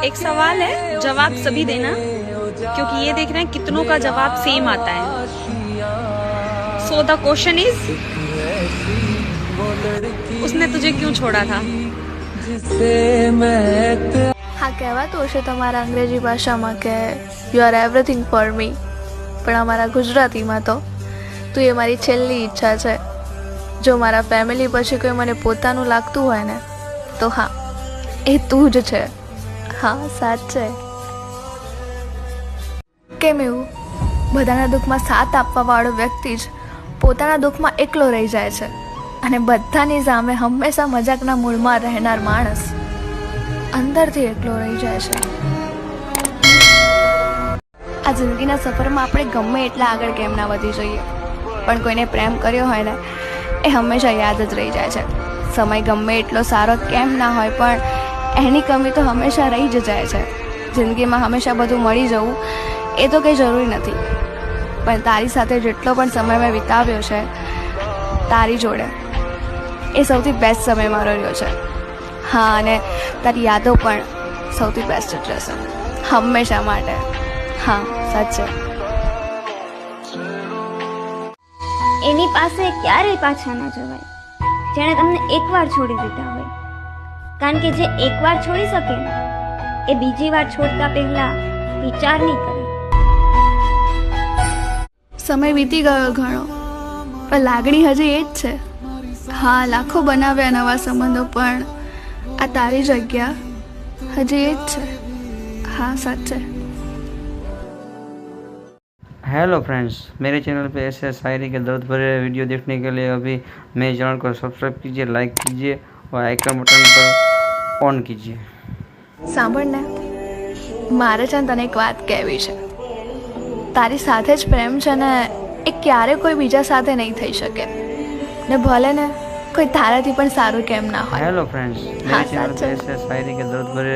एक सवाल है, जवाब सभी देना, क्योंकि ये देख रहे हैं कितनों का जवाब सेम आता है। सो द क्वेश्चन इज, उसने तुझे क्यों छोड़ा था? હા, કહેવાતું હશે તમારા અંગ્રેજી ભાષામાં કે you are everything for me, પણ અમારા ગુજરાતીમાં તો તું એ મારી છેલ્લી ઈચ્છા છે. જો મારા ફેમિલી પછી કોઈ મને પોતાનું લાગતું હોય ને તો હા, એ તું જ છે. હા, સાચે. કેમ એવું? બધાના દુઃખમાં સાથ આપવાવાળો વ્યક્તિ જ પોતાના દુઃખમાં એકલો રહી જાય છે, અને બધાની સામે હંમેશા મજાકના મૂડમાં રહેનાર માણસ અંદરથી એકલો રહી જાય છે. આ જિંદગીના સફરમાં આપણે ગમે એટલા આગળ કેમ ના વધી જઈએ, પણ કોઈને પ્રેમ કર્યો હોય ને એ હંમેશા યાદ જ રહી જાય છે. સમય ગમે એટલો સારો કેમ ના હોય, પણ એની કમી તો હંમેશા રહી જ જાય છે. જિંદગીમાં હંમેશા બધું મળી જવું એ તો કંઈ જરૂરી નથી, પણ તારી સાથે જેટલો પણ સમય મેં વિતાવ્યો છે તારી જોડે, એ સૌથી બેસ્ટ સમય મારો રહ્યો છે. હા, અને તારી યાદો પણ સૌથી બેસ્ટ જ રહેશે હંમેશા માટે. હા, સાચે. એની પાસે ક્યારેય પાછા ન જવાય જેણે તમને એકવાર છોડી દીધા હોય, કારણ કે જે એકવાર છોડી શકે ને એ બીજી વાર છોડતા પહેલા વિચાર નહીં કરે. સમય વીતી ગયો ઘણો, પણ લાગણી હજી એ જ છે. હા, લાખો બનાવ્યા નવા સંબંધો, પણ આ તારી જગ્યા હજી એ જ છે. हाँ, सच है. हेलो फ्रेंड्स, मेरे चैनल पे ऐसे शायरी के दर्द भरे वीडियो देखने के लिए अभी मेरे चैनल को सब्सक्राइब कीजिए, लाइक कीजिए और आइकन बटन पर ऑन कीजिए. સાંભળને, મારે છે ને તને એક વાત કહેવી છે. તારી સાથે જ પ્રેમ છે ને એ ક્યારે કોઈ બીજા સાથે નહીં થઈ શકે, ને ભલે ને કોઈ તારાથી પણ સારું કેમ ના હોય. हेलो फ्रेंड्स, मेरे चैनल पे ऐसे शायरी के दर्द भरे